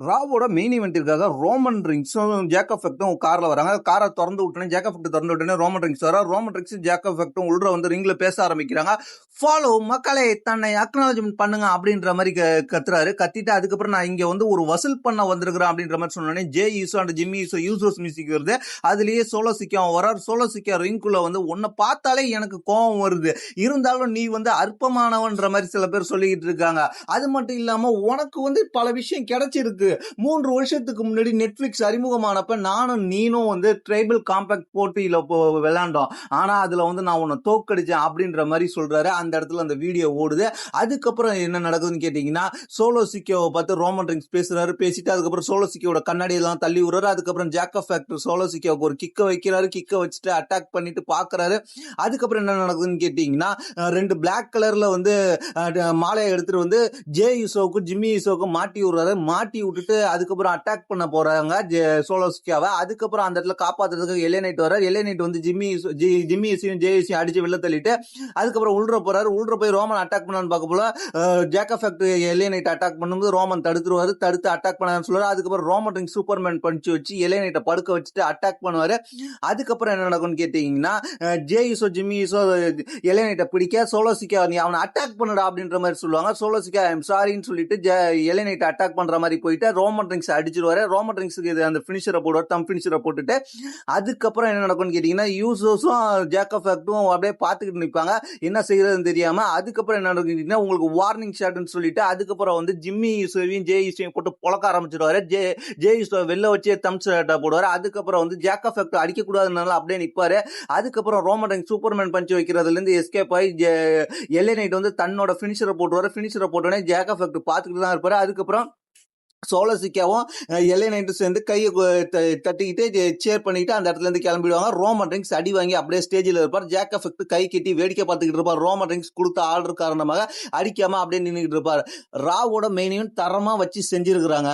ராவோட main ஈவென்ட்டிற்காக Roman ரிங்ஸும் Jacob ஃபெக்டும் கார்ல வராங்க. காரை திறந்து விட்டோன்னே ஜேக்கப் ஃபெக்ட் திறந்து விட்டோன்னே ரோமன் ரிங்ஸ் வர. ரோமன் ரிங்ஸ் ஜேக்கப் ஃபெக்டும் உள்ள வந்து ரிங்ல பேச ஆரம்பிக்கிறாங்க. ஃபாலோ மக்களே, தன்னை அக்னாலஜ்மெண்ட் பண்ணுங்க அப்படின்ற மாதிரி கத்துறாரு. கத்திட்டு அதுக்கப்புறம் நான் இங்க வந்து ஒரு வசூல் பண்ண வந்திருக்கிறேன் அப்படின்ற மாதிரி சொன்னோடனே ஜே ஈசோ அண்ட் ஜிம்மி ஈசோ யூசர்ஸ் மியூசிக் வருது. அதுலயே சோலோ சிக்கா வரார். சோலோ சிக்கா ரிங்குள்ள வந்து உன்னை பார்த்தாலே எனக்கு கோபம் வருது, இருந்தாலும் நீ வந்து அற்பமானவன்ற மாதிரி சில பேர் சொல்லிக்கிட்டு இருக்காங்க. அது மட்டும் இல்லாம உனக்கு வந்து பல விஷயம் கிடைச்சிருக்கு. 3 வருஷத்துக்கு முன்னாடி நெட்ஃபிளிக்ஸ் அறிமுகமானப்ப நானும் நீனும் வந்து ட்ரைபிள் காம்பேக்ட் போட்டியில விளையாண்டோம். ஆனா அதுல வந்து நான் உன்னை தோக்கடிச்சேன் அப்படின்ற மாதிரி சொல்றாரு. அந்த இடத்துல அந்த வீடியோ ஓடுது. அதுக்கப்புறம் என்ன நடக்குதுன்னு கேட்டீங்கன்னா, சோலோ சிக்கோவை பார்த்து ரோமன் ரிங்ஸ் பேசுறாரு. பேசிட்டு அதுக்கப்புறம் சோலோ சிக்கோட கண்ணாடி எல்லாம் தள்ளி விடுறாரு. அதுக்கப்புறம் ஜேக்கப் ஃபேக்டர் சோலோ சிக்கோவுக்கு ஒரு கிக்க வைக்கிறாரு. கிக்க வச்சுட்டு அட்டாக் பண்ணிட்டு பாக்குறாரு. அதுக்கப்புறம் என்ன நடக்குதுன்னு கேட்டீங்கன்னா, 2 பிளாக் கலர்ல வந்து மாலையை எடுத்துட்டு வந்து ஜே யூசோவுக்கும் ஜிம்மி யூசோவுக்கும் மாட்டி விடுறாரு. மாட்டி விட்டுட்டு அதுக்கப்புறம் அட்டாக் பண்ண போறாங்க சோலோஸ்கியாவை. அதுக்கப்புறம் அந்த இடத்துல காப்பாத்துறதுக்கு எல்ஏ நைட் வர்றாரு. எல்ஏ நைட் வந்து ஜிம்மியையும் ஜேயூசியும் அடிச்சு வெளில தள்ளிட்டு அதுக்கப்புறம் உள்ள போறாரு. உள்ள போய் ரோமன் அட்டாக் பண்ணான்னு பார்க்க போல ஜேக்கப் ஃபேக்ட் எல்ஏ நைட் அட்டாக் பண்ணும்போது ரோமன் தடுத்துருவாரு. தடுத்து அட்டாக் பண்ணான்னு சொல்லுவாரு. அதுக்கப்புறம் ரோமன் ரிங் சூப்பர்மேன் பஞ்சு வச்சு எல்ஏ நைட்டை படுக்க வச்சுட்டு அட்டாக் பண்ணுவாரு. அதுக்கப்புறம் என்ன நடக்கும்னு கேட்டீங்கன்னா, ஜேயூசோ ஜிம்மி யூசோ எல்ஏ நைட்டை பிடிக்க சோலோசிக்கா நீ அவனை அட்டாக் பண்ணுடா அப்படின்ற மாதிரி சொல்லுவாங்க. சோலோசிக்கா ஐம் சாரின்னு சொல்லிட்டு எல்ஏ நைட்டை அட்டாக் பண்ற மாதிரி போயிட்டு ரோமன் ரிங்ஸ் அடிச்சிருவாரு. ரோமன் ரிங்ஸுக்கு அந்த பினிஷரை போடுவார், தம் பினிஷரை போட்டுட்டு அதுக்கப்புறம் என்ன நடக்கும்னு கேட்டீங்கன்னா, யூசோஸும் ஜேக்கப் ஃபேக்டும் அப்படியே பார்த்துக்கிட்டு நிற்பாங்க, என்ன செய்யறதுன்னு தெரியாம. அதுக்கப்புறம் என்ன நடக்கும் கேட்டீங்கன்னா, உங்களுக்கு வார்னிங் ஷாட்னு சொல்லிட்டு அதுக்கப்புறம் வந்து ஜிம்மி யூசோவையும் ஜே யூசோவையும் போட்டு பொழக்க ஆரம்பிச்சிருவாரு. ஜே யூசோ வெளில வச்சு தம் ஷாட்டை போடுவாரு. அதுக்கப்புறம் வந்து ஜேக்கப் ஃபேக்ட் அடிக்கக்கூடாதுனால அப்படியே நிற்பாரு. அதுக்கப்புறம் ரோமன் ரிங்ஸ் சூப்பர்மேன் பஞ்சு வைக்கிறதுல இருந்து எஸ்கேப் ஆகி எல்ஏ நைட் வந்து தன்னோட பினிஷரை போட்டுவாரு. பினிஷரை போட்டோடனே ஜேக்கப் ஃபேக்ட் பார்த்துக்கிட்டு தான் இருப்பாரு. அதுக்கப்புறம் சோலோசிக்காவும் எல்ஏ நைட்டும் சேர்ந்து கையை தட்டிக்கிட்டு சேர் பண்ணிட்டு அந்த இடத்துல இருந்து கிளம்பிடுவாங்க. ரோமன் ரிங்ஸ் அடி வாங்கி அப்படியே ஸ்டேஜில் இருப்பார். ஜேக்கப் ஃபேக்ட் கை கட்டி வேடிக்கை பார்த்துக்கிட்டு இருப்பார். ரோமன் ரிங்ஸ் கொடுத்த ஆர்டர் காரணமாக அடிக்காம அப்படியே நின்றுக்கிட்டு இருப்பார். ராவோட மெயினையும் தரமா வச்சு செஞ்சிருக்கிறாங்க.